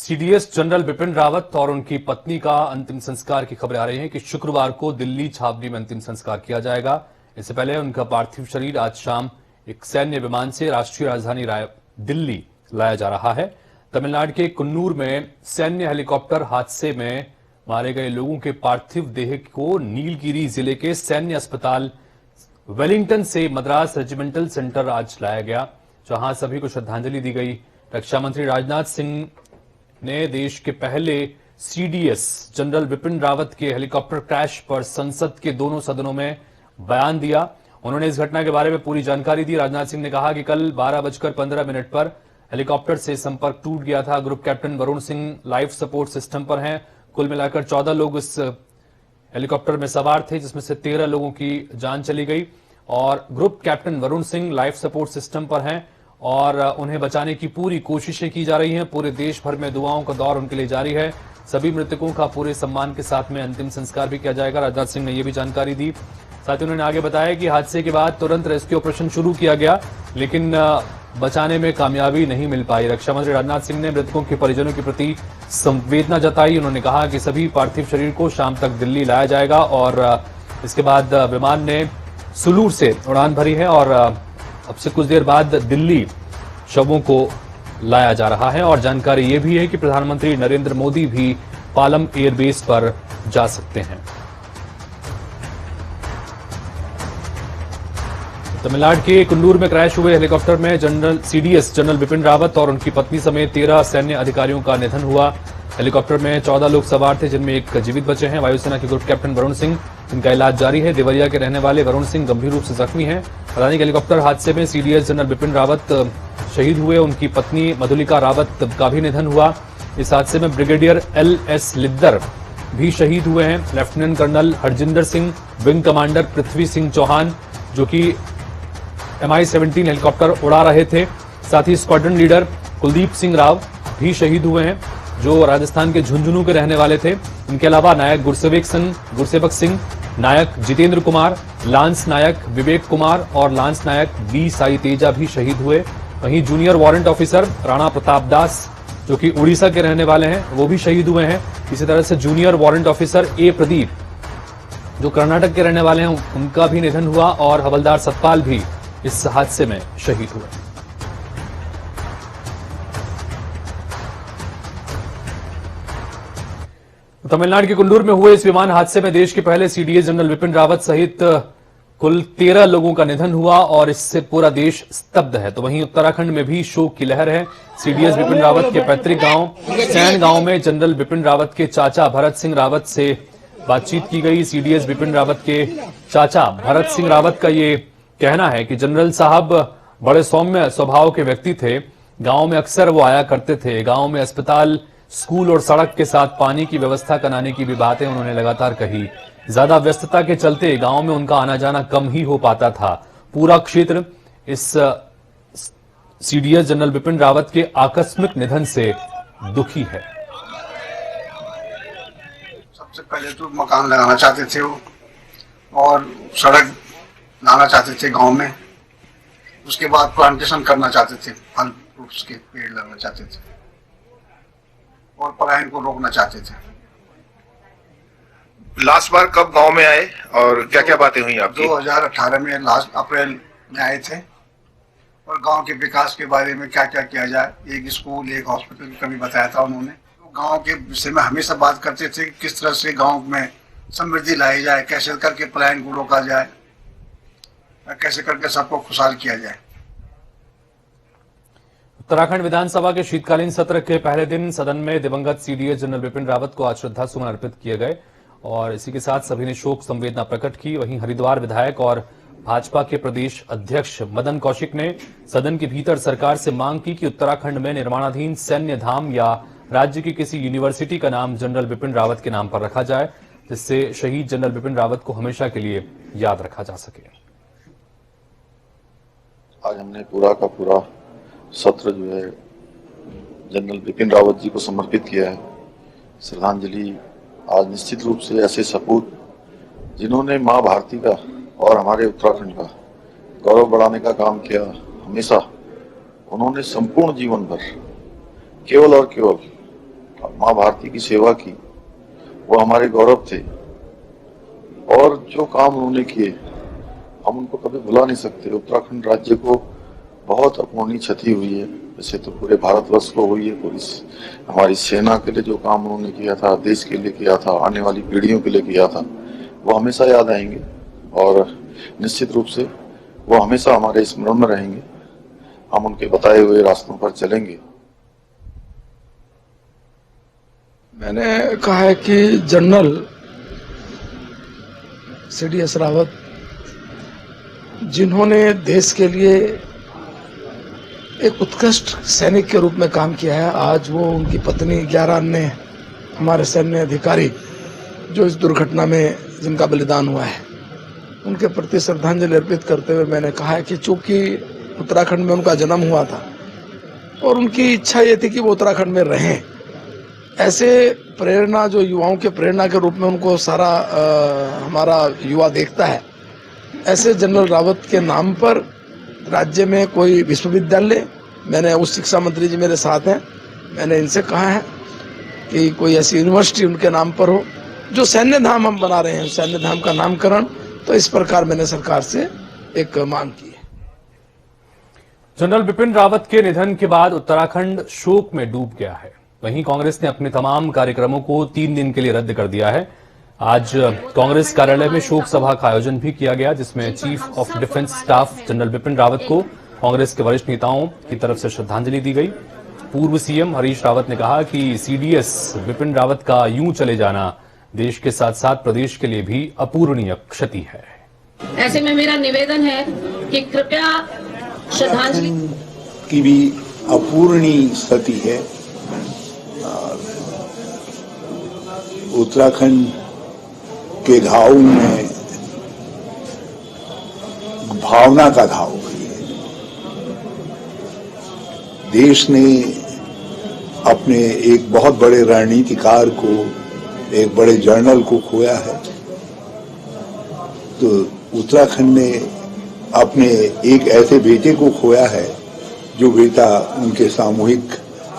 CDS general Bipin Rawat और उनकी पत्नी का अंतिम संस्कार की खबरें आ रही हैं कि शुक्रवार को दिल्ली छावनी में अंतिम संस्कार किया जाएगा। इससे पहले उनका पार्थिव शरीर आज शाम एक सैन्य विमान से राष्ट्रीय राजधानी दिल्ली लाया जा रहा है। तमिलनाडु के कुन्नूर में सैन्य हेलीकॉप्टर हादसे में मारे गए लोगों के पार्थिव देह को नीलगिरी जिले के सैन्य अस्पताल वेलिंगटन से मद्रास रेजिमेंटल सेंटर आज लाया गया, जहां सभी को श्रद्धांजलि दी गई। रक्षा मंत्री राजनाथ सिंह ने देश के पहले सीडीएस जनरल बिपिन रावत के हेलीकॉप्टर क्रैश पर संसद के दोनों सदनों में बयान दिया। उन्होंने इस घटना के बारे में पूरी जानकारी दी। राजनाथ सिंह ने कहा कि कल 12:15 पर हेलीकॉप्टर से संपर्क टूट गया था। Group captain Varun Singh life support system पर हैं। कुल मिलाकर 14 लोग इस हेलीकॉप्टर में सवार थे, जिसमें से 13 लोगों की जान चली गई और group captain Varun Singh life support system पर हैं और उन्हें बचाने की पूरी कोशिशें की जा रही हैं। पूरे देश भर में दुआओं का दौर उनके लिए जारी है। सभी मृतकों का पूरे सम्मान के साथ में अंतिम संस्कार भी किया जाएगा। राजनाथ सिंह ने यह भी जानकारी दी। साथ ही उन्होंने आगे बताया कि हादसे के बाद तुरंत रेस्क्यू ऑपरेशन शुरू किया गया, लेकिन बचाने में कामयाबी नहीं मिल पाई। रक्षा मंत्री राजनाथ सिंह ने मृतकों के परिजनों के प्रति संवेदना जताई। उन्होंने कहा कि सभी पार्थिव शरीर को शाम तक दिल्ली लाया जाएगा और इसके बाद विमान ने सुलूर से उड़ान भरी है और अब से कुछ देर बाद दिल्ली शवों को लाया जा रहा है। और जानकारी यह भी है कि प्रधानमंत्री नरेंद्र मोदी भी पालम एयरबेस पर जा सकते हैं। तमिलनाडु के कुन्नूर में क्रैश हुए हेलीकॉप्टर में सीडीएस जनरल बिपिन रावत और उनकी पत्नी समेत 13 सैन्य अधिकारियों का निधन हुआ। हेलीकॉप्टर में 14 लोग सवार थे, जिनमें एक जीवित बचे हैं। वायुसेना के ग्रुप कैप्टन वरुण सिंह, इनका इलाज जारी है। देवरिया के रहने वाले वरुण सिंह गंभीर रूप से जख्मी हैं। अदानी के हेलीकॉप्टर हादसे में सीडीएस जनरल बिपिन रावत शहीद हुए। उनकी पत्नी मधुलिका रावत का भी निधन हुआ। इस हादसे में ब्रिगेडियर LS लिद्दर भी शहीद हुए हैं। Lieutenant colonel Harjinder Singh, wing commander Prithvi Singh Chauhan, जो कि MI-17 हेलीकॉप्टर उड़ा रहे थे, साथ ही स्क्वाड्रन लीडर कुलदीप सिंह राव भी शहीद हुए हैं, जो राजस्थान के झुंझुनू के रहने वाले थे। इनके अलावा नायक गुरसेवक सिंह, नायक जितेंद्र कुमार, लांस नायक विवेक कुमार और लांस नायक B साई तेजा भी शहीद हुए। वहीं junior warrant officer Rana Pratap Das, जो कि उड़ीसा के रहने वाले हैं, वो भी शहीद हुए हैं। इसी तरह से junior warrant officer A Pradeep, जो कर्नाटक के रहने वाले हैं, उनका भी निधन हुआ और हवलदार सतपाल भी इस हादसे में शहीद हुए। तमिलनाडु के कुन्नूर में हुए इस विमान हादसे में देश के पहले सीडीएस जनरल बिपिन रावत सहित कुल 13 लोगों का निधन हुआ और इससे पूरा देश स्तब्ध है। तो वहीं उत्तराखंड में भी शोक की लहर है। सीडीएस बिपिन रावत के पैतृक गांव सैन गांव में जनरल बिपिन रावत के चाचा भरत सिंह रावत से बातचीत की गई। सीडीएस बिपिन रावत के चाचा भरत सिंह रावत का ये कहना है कि जनरल साहब बड़े सौम्य स्वभाव के व्यक्ति थे। गांव में अक्सर वो आया करते थे। गांव में अस्पताल, स्कूल और सड़क के साथ पानी की व्यवस्था कराने की भी बातें उन्होंने लगातार कही। ज्यादा व्यस्तता के चलते गांव में उनका आना जाना कम ही हो पाता था। पूरा क्षेत्र इस सीडीएस जनरल बिपिन रावत के आकस्मिक निधन से दुखी है। सबसे पहले तो मकान लगाना चाहते थे वो और सड़क लाना चाहते थे गांव में। उसके बाद प्लांटेशन करना चाहते थे, फल फ्रूट्स के पेड़ लगाना चाहते थे और पलायन को रोकना चाहते थे। लास्ट बार कब गांव में आए और क्या क्या बातें हुई आपकी? 2018 में लास्ट अप्रैल में आए थे और गांव के विकास के बारे में क्या क्या किया जाए, एक स्कूल, एक हॉस्पिटल का भी बताया था उन्होंने। तो गांव के विषय में हमेशा बात करते थे कि किस तरह से गांव में समृद्धि लाई जाए, कैसे करके पलायन को रोका जाए, कैसे करके सबको खुशहाल किया जाए। उत्तराखंड विधानसभा के शीतकालीन सत्र के पहले दिन सदन में दिवंगत सीडीएस जनरल बिपिन रावत को आज श्रद्धा सुमन अर्पित किए गए और इसी के साथ सभी ने शोक संवेदना प्रकट की। वहीं हरिद्वार विधायक और भाजपा के प्रदेश अध्यक्ष मदन कौशिक ने सदन के भीतर सरकार से मांग की कि उत्तराखंड में निर्माणाधीन सैन्य धाम या राज्य की किसी यूनिवर्सिटी का नाम जनरल बिपिन रावत के नाम पर रखा जाए, जिससे शहीद जनरल बिपिन रावत को हमेशा के लिए याद रखा जा सके। आज हमने पूरा का पूरा सत्र जो है जनरल बिपिन रावत जी को समर्पित किया है। श्रद्धांजलि आज निश्चित रूप से ऐसे सपूत जिन्होंने माँ भारती का और हमारे उत्तराखंड का गौरव बढ़ाने का काम किया, हमेशा उन्होंने संपूर्ण जीवन भर केवल और केवल माँ भारती की सेवा की, वो हमारे गौरव थे। और जो काम उन्होंने किए हम उनको कभी भुला नहीं सकते। उत्तराखंड राज्य को बहुत अपूर्णीय क्षति हुई है, वैसे तो पूरे भारतवर्ष को हुई है। पूरी हमारी सेना के लिए जो काम उन्होंने किया था, देश के लिए किया था, आने वाली पीढ़ियों के लिए किया था, वो हमेशा याद आएंगे और निश्चित रूप से वो हमेशा हमारे स्मरण में रहेंगे। हम उनके बताए हुए रास्तों पर चलेंगे। मैंने कहा है कि जनरल CDS रावत जिन्होंने देश के लिए एक उत्कृष्ट सैनिक के रूप में काम किया है, आज वो उनकी पत्नी 11 अन्य हमारे सैन्य अधिकारी जो इस दुर्घटना में जिनका बलिदान हुआ है, उनके प्रति श्रद्धांजलि अर्पित करते हुए मैंने कहा है कि चूंकि उत्तराखंड में उनका जन्म हुआ था और उनकी इच्छा ये थी कि वो उत्तराखंड में रहें, ऐसे प्रेरणा जो युवाओं के प्रेरणा के रूप में उनको सारा हमारा युवा देखता है, ऐसे जनरल रावत के नाम पर राज्य में कोई विश्वविद्यालय, मैंने उस शिक्षा मंत्री जी मेरे साथ हैं, मैंने इनसे कहा है कि कोई ऐसी यूनिवर्सिटी उनके नाम पर हो। जो सैन्य धाम हम बना रहे हैं, सैन्य धाम का नामकरण, तो इस प्रकार मैंने सरकार से एक मांग की है। जनरल बिपिन रावत के निधन के बाद उत्तराखंड शोक में डूब गया है। वहीं कांग्रेस ने अपने तमाम कार्यक्रमों को 3 दिन के लिए रद्द कर दिया है। आज कांग्रेस कार्यालय में शोक सभा का आयोजन भी किया गया, जिसमें chief of defence staff general Bipin Rawat को कांग्रेस के वरिष्ठ नेताओं की तरफ से श्रद्धांजलि दी गई। पूर्व सीएम हरीश रावत ने कहा कि CDS बिपिन रावत का यूं चले जाना देश के साथ साथ प्रदेश के लिए भी अपूरणीय क्षति है। ऐसे में मेरा निवेदन है कि कृपया श्रद्धांजलि की भी अपूरणीय क्षति है। उत्तराखंड के घाव में भावना का घाव है। देश ने अपने एक बहुत बड़े रणनीतिकार को, एक बड़े जर्नल को खोया है, तो उत्तराखंड ने अपने एक ऐसे बेटे को खोया है जो बेटा उनके सामूहिक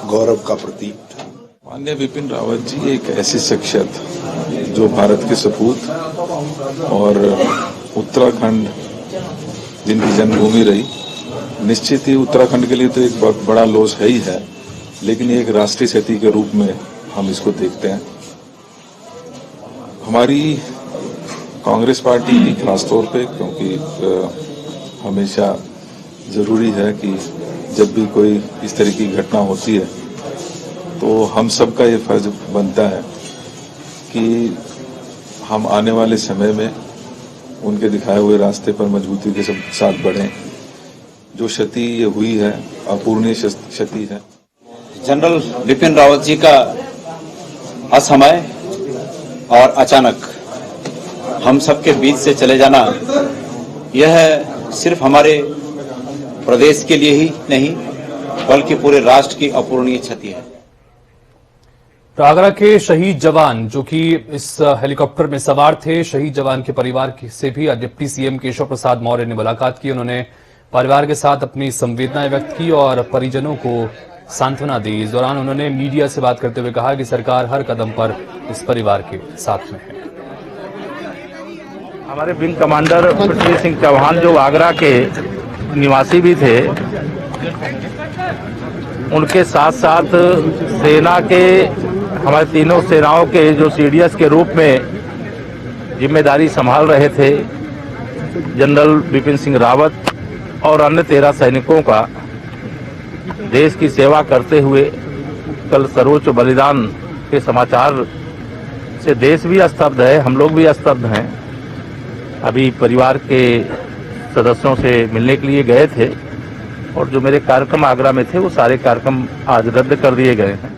गौरव का प्रतीक था। माननीय बिपिन रावत जी एक ऐसी शख्सियत जो भारत के सपूत और उत्तराखंड जिनकी जन्मभूमि रही, निश्चित ही उत्तराखंड के लिए तो एक बहुत बड़ा लॉस है ही है, लेकिन एक राष्ट्रीय क्षति के रूप में हम इसको देखते हैं। हमारी कांग्रेस पार्टी की खासतौर पे, क्योंकि हमेशा जरूरी है कि जब भी कोई इस तरह की घटना होती है तो हम सबका ये फर्ज बनता है कि हम आने वाले समय में उनके दिखाए हुए रास्ते पर मजबूती के साथ बढ़ें। जो क्षति ये हुई है अपूरणीय क्षति है। जनरल बिपिन रावत जी का असमय और अचानक हम सबके बीच से चले जाना, यह सिर्फ हमारे प्रदेश के लिए ही नहीं बल्कि पूरे राष्ट्र की अपूरणीय क्षति है। आगरा के शहीद जवान जो कि इस हेलीकॉप्टर में सवार थे, शहीद जवान के परिवार से भी डिप्टी सीएम केशव प्रसाद मौर्य ने मुलाकात की। उन्होंने परिवार के साथ अपनी संवेदनाएं व्यक्त की और परिजनों को सांत्वना दी। इस दौरान उन्होंने मीडिया से बात करते हुए कहा कि सरकार हर कदम पर इस परिवार के साथ में है। हमारे विंग कमांडर पृथ्वी सिंह चौहान जो आगरा के निवासी भी थे, उनके साथ साथ सेना के हमारे तीनों सेनाओं के जो CDS के रूप में जिम्मेदारी संभाल रहे थे, जनरल बिपिन सिंह रावत और अन्य 13 सैनिकों का देश की सेवा करते हुए कल सर्वोच्च बलिदान के समाचार से देश भी स्तब्ध है, हम लोग भी स्तब्ध हैं। अभी परिवार के सदस्यों से मिलने के लिए गए थे और जो मेरे कार्यक्रम आगरा में थे वो सारे कार्यक्रम आज रद्द कर दिए गए हैं।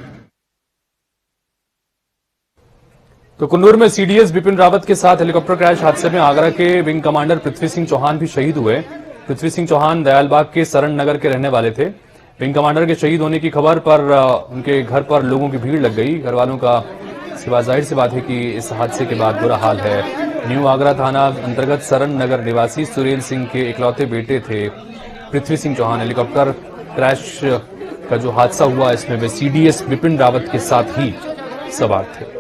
तो कुन्नूर में CDS बिपिन रावत के साथ हेलीकॉप्टर क्रैश हादसे में आगरा के विंग कमांडर पृथ्वी सिंह चौहान भी शहीद हुए। पृथ्वी सिंह चौहान दयालबाग के शरण नगर के रहने वाले थे। विंग कमांडर के शहीद होने की खबर पर उनके घर पर लोगों की भीड़ लग गई। घर वालों का सिवा जाहिर सी बात है कि इस हादसे के बाद बुरा हाल है। न्यू आगरा थाना अंतर्गत शरण नगर निवासी सुरेल सिंह के इकलौते बेटे थे पृथ्वी सिंह चौहान। हेलीकॉप्टर क्रैश का जो हादसा हुआ इसमें वे CDS बिपिन रावत के साथ ही सवार थे।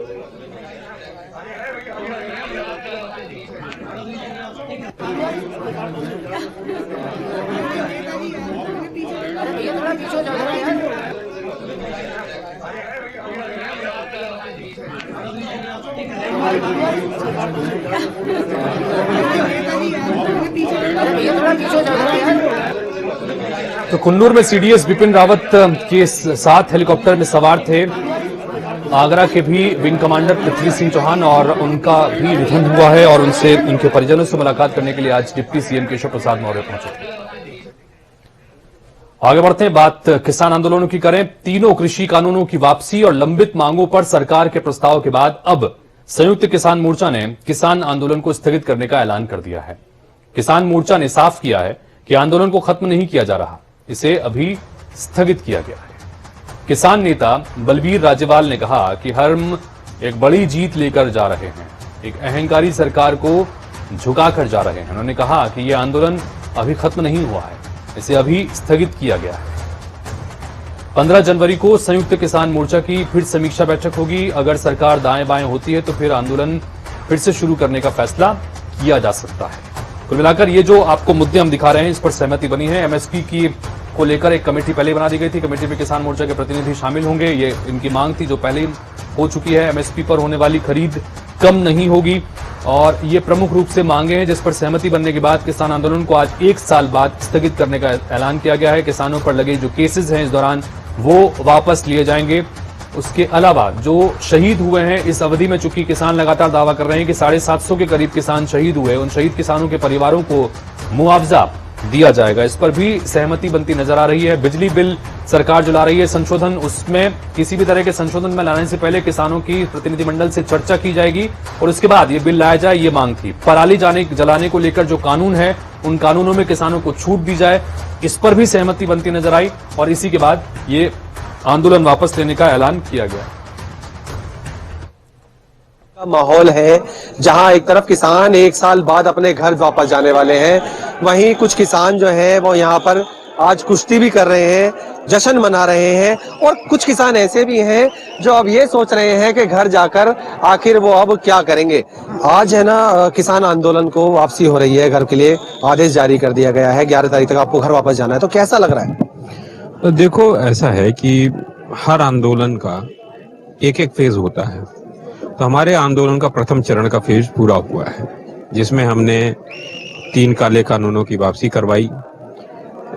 तो कुन्नूर में सीडीएस बिपिन रावत के साथ हेलीकॉप्टर में सवार थे आगरा के भी विंग कमांडर पृथ्वी सिंह चौहान, और उनका भी निधन हुआ है और उनसे उनके परिजनों से मुलाकात करने के लिए आज डिप्टी सीएम केशव प्रसाद मौर्य पहुंचे थे। आगे बढ़ते हैं, बात किसान आंदोलनों की करें। तीनों कृषि कानूनों की वापसी और लंबित मांगों पर सरकार के प्रस्ताव के बाद अब संयुक्त किसान मोर्चा ने किसान आंदोलन को स्थगित करने का ऐलान कर दिया है। किसान मोर्चा ने साफ किया है कि आंदोलन को खत्म नहीं किया जा रहा, इसे अभी स्थगित किया गया है। किसान नेता बलबीर राजेवाल ने कहा कि हम एक बड़ी जीत लेकर जा रहे हैं, एक अहंकारी सरकार को झुकाकर जा रहे हैं। उन्होंने कहा कि यह आंदोलन अभी खत्म नहीं हुआ है, इसे अभी स्थगित किया गया है। 15 जनवरी को संयुक्त किसान मोर्चा की फिर समीक्षा बैठक होगी। अगर सरकार दाएं बाएं होती है तो फिर आंदोलन फिर से शुरू करने का फैसला किया जा सकता है। कुल मिलाकर ये जो आपको मुद्दे हम दिखा रहे हैं, इस पर सहमति बनी है। एमएसपी की को लेकर एक कमेटी पहले बना दी गई थी। कमेटी में किसान मोर्चा के प्रतिनिधि शामिल होंगे। ये इनकी मांग थी जो पहले ही हो चुकी है। एमएसपी पर होने वाली खरीद कम नहीं होगी और ये प्रमुख रूप से मांगे हैं, जिस पर सहमति बनने के बाद किसान आंदोलन को आज 1 साल बाद स्थगित करने का ऐलान किया गया है। किसानों पर लगे जो केसेस हैं इस दौरान वो वापस लिए जाएंगे। उसके अलावा जो शहीद हुए हैं इस अवधि में, चूंकि किसान लगातार दावा कर रहे हैं कि 750 के करीब किसान शहीद हुए, उन शहीद किसानों के परिवारों को मुआवजा दिया जाएगा। इस पर भी सहमति बनती नजर आ रही है। बिजली बिल सरकार जो ला रही है संशोधन, उसमें किसी भी तरह के संशोधन में लाने से पहले किसानों की प्रतिनिधिमंडल से चर्चा की जाएगी और उसके बाद ये बिल लाया जाए, ये मांग थी। पराली जलाने को लेकर जो कानून है उन कानूनों में किसानों को छूट दी जाए, इस पर भी सहमति बनती नजर आई और इसी के बाद ये आंदोलन वापस लेने का ऐलान किया गया। माहौल है जहां एक तरफ किसान 1 साल बाद अपने घर वापस जाने वाले हैं, वहीं कुछ किसान जो है वो यहाँ पर आज कुश्ती भी कर रहे हैं, जश्न मना रहे हैं और कुछ किसान ऐसे भी हैं जो अब ये सोच रहे हैं कि घर जाकर आखिर वो अब क्या करेंगे। आज है ना किसान आंदोलन को वापसी हो रही है घर के लिए, आदेश जारी कर दिया गया है 11 तारीख तक आपको घर वापस जाना है। तो कैसा लग रहा है? तो देखो, ऐसा है कि हर आंदोलन का एक एक फेज होता है। तो हमारे आंदोलन का प्रथम चरण का फेज पूरा हुआ है, जिसमें हमने 3 काले कानूनों की वापसी करवाई।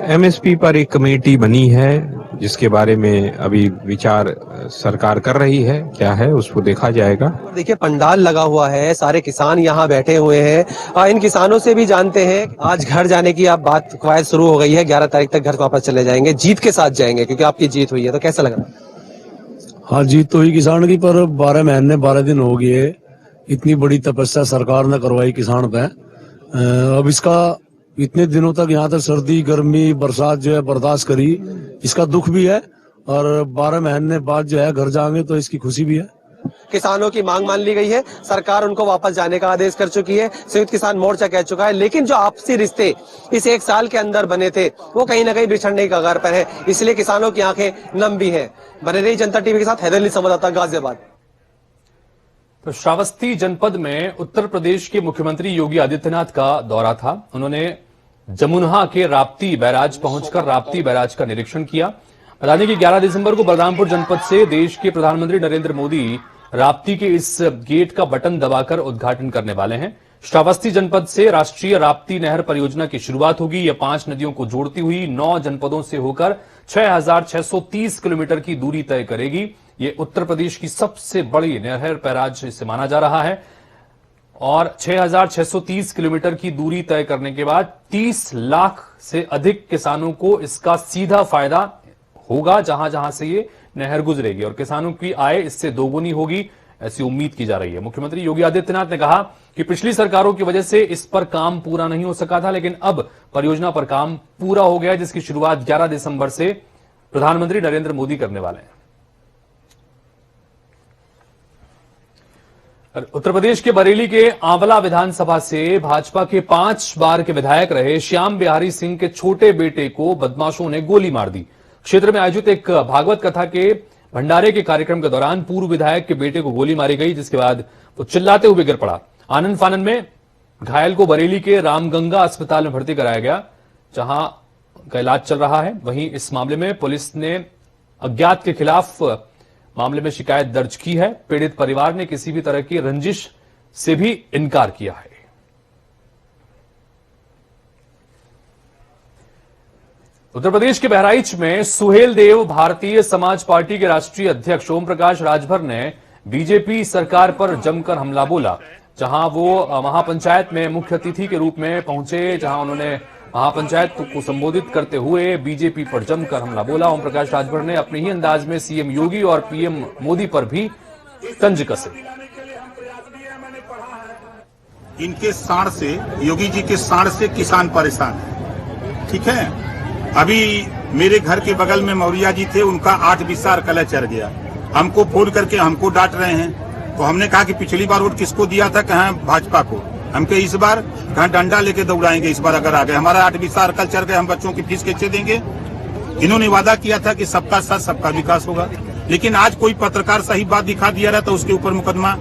एमएसपी पर एक कमेटी बनी है जिसके बारे में अभी विचार सरकार कर रही है, क्या है उसको देखा जाएगा। देखिए, पंडाल लगा हुआ है, सारे किसान यहाँ बैठे हुए हैं। इन किसानों से भी जानते हैं, आज घर जाने की आप बात कवायद शुरू हो गई है, 11 तारीख तक घर वापस चले जाएंगे, जीत के साथ जाएंगे क्योंकि आपकी जीत हुई है। तो कैसा लग रहा है? हाँ, जीत तो हुई किसान की, पर 12 महीने 12 दिन हो गए। इतनी बड़ी तपस्या सरकार ने करवाई किसान पे, अब इसका इतने दिनों तक यहाँ तक सर्दी गर्मी बरसात जो है बर्दाश्त करी, इसका दुख भी है और 12 महीने बाद जो है घर जाएंगे तो इसकी खुशी भी है। किसानों की मांग मान ली गई है, सरकार उनको वापस जाने का आदेश कर चुकी है, संयुक्त किसान मोर्चा कह चुका है। लेकिन जो आपसी रिश्ते इस 1 साल के अंदर बने थे वो कहीं ना कहीं बिछड़ने की कगार पर है, इसलिए किसानों की आंखें नम भी हैं। बने रही जनता टीवी के साथ, हैदर अली संवाददाता, गाजियाबाद। तो श्रावस्ती जनपद में उत्तर प्रदेश के मुख्यमंत्री योगी आदित्यनाथ का दौरा था। उन्होंने जमुनहा के राप्ती बैराज पहुंचकर राप्ती बैराज का निरीक्षण किया। बता दें कि 11 दिसंबर को बलरामपुर जनपद से देश के प्रधानमंत्री नरेंद्र मोदी राप्ती के इस गेट का बटन दबाकर उद्घाटन करने वाले हैं। श्रावस्ती जनपद से राष्ट्रीय राप्ती नहर परियोजना की शुरुआत होगी। यह 5 नदियों को जोड़ती हुई 9 जनपदों से होकर 6630 किलोमीटर की दूरी तय करेगी। ये उत्तर प्रदेश की सबसे बड़ी नहर बैराज से माना जा रहा है और 6630 किलोमीटर की दूरी तय करने के बाद 30 लाख से अधिक किसानों को इसका सीधा फायदा होगा, जहां जहां से ये नहर गुजरेगी और किसानों की आय इससे दोगुनी होगी, ऐसी उम्मीद की जा रही है। मुख्यमंत्री योगी आदित्यनाथ ने कहा कि पिछली सरकारों की वजह से इस पर काम पूरा नहीं हो सका था, लेकिन अब परियोजना पर काम पूरा हो गया, जिसकी शुरुआत 11 दिसंबर से प्रधानमंत्री नरेंद्र मोदी करने वाले हैं। उत्तर प्रदेश के बरेली के आंवला विधानसभा से भाजपा के 5 बार के विधायक रहे श्याम बिहारी सिंह के छोटे बेटे को बदमाशों ने गोली मार दी। क्षेत्र में आयोजित एक भागवत कथा के भंडारे के कार्यक्रम के दौरान पूर्व विधायक के बेटे को गोली मारी गई, जिसके बाद वो चिल्लाते हुए गिर पड़ा। आनंद फानन में घायल को बरेली के रामगंगा अस्पताल में भर्ती कराया गया, जहां का इलाज चल रहा है। वहीं इस मामले में पुलिस ने अज्ञात के खिलाफ मामले में शिकायत दर्ज की है। पीड़ित परिवार ने किसी भी तरह की रंजिश से भी इनकार किया है। उत्तर प्रदेश के बहराइच में सुहेल देव भारतीय समाज पार्टी के राष्ट्रीय अध्यक्ष ओम प्रकाश राजभर ने बीजेपी सरकार पर जमकर हमला बोला, जहां वो महापंचायत में मुख्य अतिथि के रूप में पहुंचे, जहां उन्होंने महापंचायत को संबोधित करते हुए बीजेपी पर जमकर हमला बोला। ओम प्रकाश राजभर ने अपने ही अंदाज में सीएम योगी और पीएम मोदी पर भी तंज कसे। इनके साड़ से, योगी जी के साड़ से किसान परेशान है, ठीक है। अभी मेरे घर के बगल में मौर्या जी थे, उनका 8 बिस्सा कलह चढ़ गया। हमको फोन करके हमको डांट रहे हैं। तो हमने कहा कि पिछली बार वोट किसको दिया था, कहा भाजपा को। हम कहे इस बार कहा डंडा लेके दौड़ाएंगे, इस बार अगर आ गए। हमारा 8 बिस्सा कल चढ़ गए, हम बच्चों की फीस कैसे देंगे। इन्होंने वादा किया था कि सबका साथ सबका विकास होगा, लेकिन आज कोई पत्रकार सही बात दिखा दिया रहा तो उसके ऊपर मुकदमा।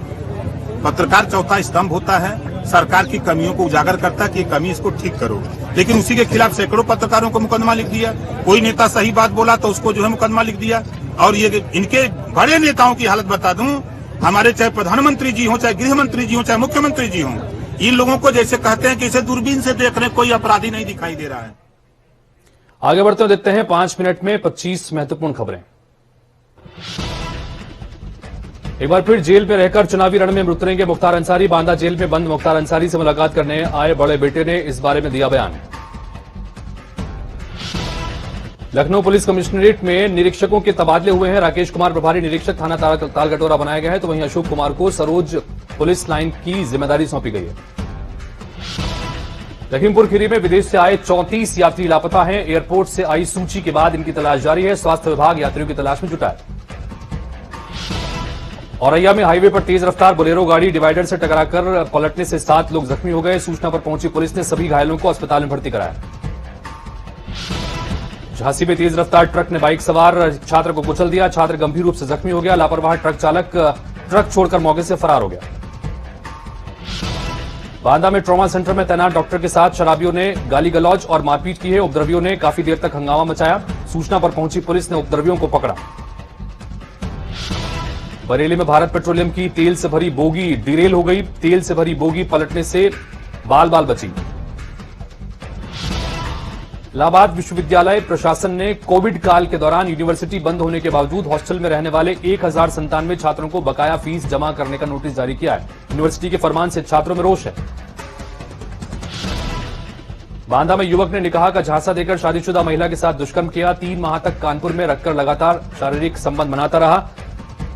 पत्रकार चौथा स्तंभ होता है, सरकार की कमियों को उजागर करता है कि कमी इसको ठीक करो, लेकिन उसी के खिलाफ सैकड़ों पत्रकारों को मुकदमा लिख दिया। कोई नेता सही बात बोला तो उसको जो है मुकदमा लिख दिया। और ये इनके बड़े नेताओं की हालत बता दूं, हमारे चाहे प्रधानमंत्री जी हो, चाहे गृह मंत्री जी हो, चाहे मुख्यमंत्री जी हो, इन लोगों को जैसे कहते हैं कि इसे दूरबीन से देख रहे, कोई अपराधी नहीं दिखाई दे रहा है। आगे बढ़ते हुए देखते हैं 5 मिनट में 25 महत्वपूर्ण खबरें। एक बार फिर जेल में रहकर चुनावी रण में उतरेंगे मुख्तार अंसारी। बांदा जेल में बंद मुख्तार अंसारी से मुलाकात करने आए बड़े बेटे ने इस बारे में दिया बयान। लखनऊ पुलिस कमिश्नरेट में निरीक्षकों के तबादले हुए हैं। राकेश कुमार प्रभारी निरीक्षक थाना तालकटोरा बनाया गया है, तो वहीं अशोक कुमार को सरोज पुलिस लाइन की जिम्मेदारी सौंपी गई है। लखीमपुर खीरी में विदेश से आए 34 यात्री लापता हैं। एयरपोर्ट से आई सूची के बाद इनकी तलाश जारी है। स्वास्थ्य विभाग यात्रियों की तलाश में जुटा है। औरैया में हाईवे पर तेज रफ्तार बोलेरो गाड़ी डिवाइडर से टकराकर पलटने से 7 लोग जख्मी हो गए। सूचना पर पहुंची पुलिस ने सभी घायलों को अस्पताल में भर्ती कराया। झांसी में तेज रफ्तार ट्रक ने बाइक सवार छात्र को कुचल दिया। छात्र गंभीर रूप से जख्मी हो गया। लापरवाह ट्रक चालक ट्रक छोड़कर मौके से फरार हो गया। बांदा में ट्रॉमा सेंटर में तैनात डॉक्टर के साथ शराबियों ने गाली गलौज और मारपीट की है। उपद्रवियों ने काफी देर तक हंगामा मचाया। सूचना पर पहुंची पुलिस ने उपद्रवियों को पकड़ा। बरेली में भारत पेट्रोलियम की तेल से भरी बोगी डिरेल हो गई। तेल से भरी बोगी पलटने से बाल बाल बची। इलाहाबाद विश्वविद्यालय प्रशासन ने कोविड काल के दौरान यूनिवर्सिटी बंद होने के बावजूद हॉस्टल में रहने वाले 1097 छात्रों को बकाया फीस जमा करने का नोटिस जारी किया है। यूनिवर्सिटी के फरमान से छात्रों में रोष है। बांदा में युवक ने निकाह का झांसा देकर शादीशुदा महिला के साथ दुष्कर्म किया। 3 माह तक कानपुर में रखकर लगातार शारीरिक संबंध बनाता रहा।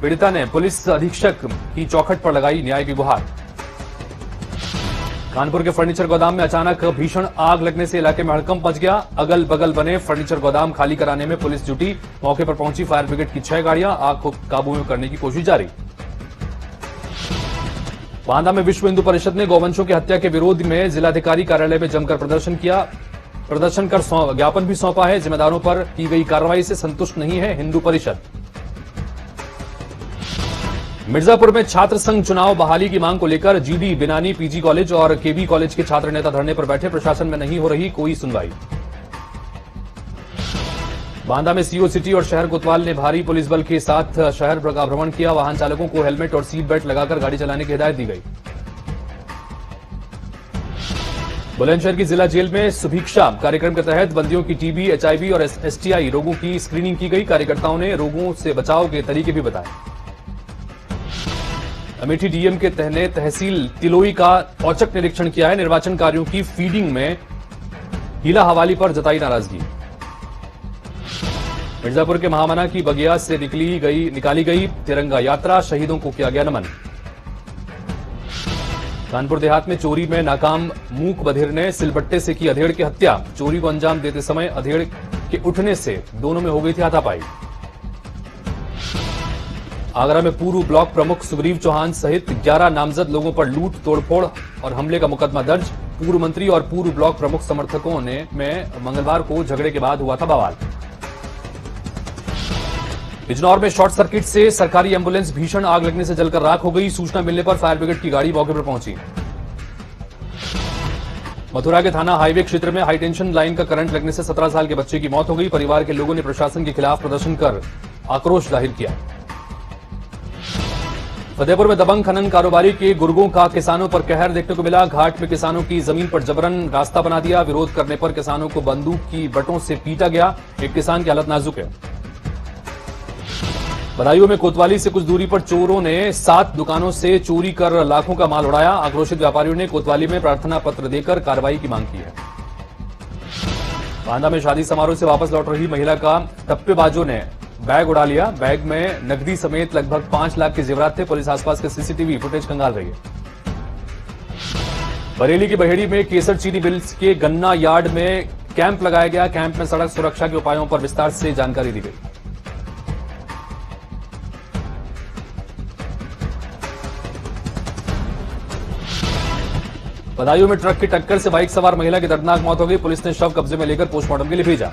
पीड़िता ने पुलिस अधीक्षक की चौखट पर लगाई न्याय की गुहार। कानपुर के फर्नीचर गोदाम में अचानक भीषण आग लगने से इलाके में हड़कंप मच गया। अगल बगल बने फर्नीचर गोदाम खाली कराने में पुलिस जुटी। मौके पर पहुंची फायर ब्रिगेड की 6 गाड़ियां। आग को काबू में करने की कोशिश जारी। बांदा में विश्व हिंदू परिषद ने गौवंशों की हत्या के विरोध में जिलाधिकारी कार्यालय में जमकर प्रदर्शन किया। प्रदर्शन कर ज्ञापन भी सौंपा है। जिम्मेदारों पर की गई कार्रवाई से संतुष्ट नहीं है हिंदू परिषद। मिर्जापुर में छात्र संघ चुनाव बहाली की मांग को लेकर जीडी बिनानी पीजी कॉलेज और केबी कॉलेज के छात्र नेता धरने पर बैठे। प्रशासन में नहीं हो रही कोई सुनवाई। बांदा में सीओ सिटी और शहर कोतवाल ने भारी पुलिस बल के साथ शहर का भ्रमण किया। वाहन चालकों को हेलमेट और सीट बेल्ट लगाकर गाड़ी चलाने की हिदायत दी गई। बुलंदशहर की जिला जेल में सुभिक्षा कार्यक्रम के तहत बंदियों की टीबी, एचआईवी और एसटीआई रोगों की स्क्रीनिंग की गई। कार्यकर्ताओं ने रोगों से बचाव के तरीके भी बताए। अमेठी डीएम के ने तहसील तिलोई का औचक निरीक्षण किया है। निर्वाचन कार्यों की फीडिंग में हीला हवाली पर जताई नाराजगी। मिर्जापुर के महामना की बगिया से निकाली गई तिरंगा यात्रा। शहीदों को किया गया नमन। कानपुर देहात में चोरी में नाकाम मूक बधिर ने सिलबट्टे से की अधेड़ की हत्या। चोरी को अंजाम देते समय अधेड़ के उठने से दोनों में हो गई थी हाथापाई। आगरा में पूर्व ब्लॉक प्रमुख सुग्रीव चौहान सहित 11 नामजद लोगों पर लूट, तोड़फोड़ और हमले का मुकदमा दर्ज। पूर्व मंत्री और पूर्व ब्लॉक प्रमुख समर्थकों में मंगलवार को झगड़े के बाद हुआ था बवाल। बिजनौर में शॉर्ट सर्किट से सरकारी एम्बुलेंस भीषण आग लगने से जलकर राख हो गई। सूचना मिलने पर फायर ब्रिगेड की गाड़ी मौके पर पहुंची। मथुरा के थाना हाईवे क्षेत्र में हाई टेंशन लाइन का करंट लगने से 17 साल के बच्चे की मौत हो गई। परिवार के लोगों ने प्रशासन के खिलाफ प्रदर्शन कर आक्रोश जाहिर किया। फतेहपुर में दबंग खनन कारोबारी के गुर्गों का किसानों पर कहर देखने को मिला। घाट में किसानों की जमीन पर जबरन रास्ता बना दिया। विरोध करने पर किसानों को बंदूक की बटों से पीटा गया। एक किसान की हालत नाजुक है। बदायूं में कोतवाली से कुछ दूरी पर चोरों ने 7 दुकानों से चोरी कर लाखों का माल उड़ाया। आक्रोशित व्यापारियों ने कोतवाली में प्रार्थना पत्र देकर कार्रवाई की मांग की है। बांदा में शादी समारोह से वापस लौट रही महिला का टप्पेबाजों ने बैग उड़ा लिया। बैग में नकदी समेत लगभग 5 लाख के जेवरात थे। पुलिस आसपास के सीसीटीवी फुटेज खंगाल रही है। बरेली की बहेड़ी में केसर चीनी मिल्स के गन्ना यार्ड में कैंप लगाया गया। कैंप में सड़क सुरक्षा के उपायों पर विस्तार से जानकारी दी गई। बदायूं में ट्रक की टक्कर से बाइक सवार महिला की दर्दनाक मौत हो गई। पुलिस ने शव कब्जे में लेकर पोस्टमार्टम के लिए भेजा।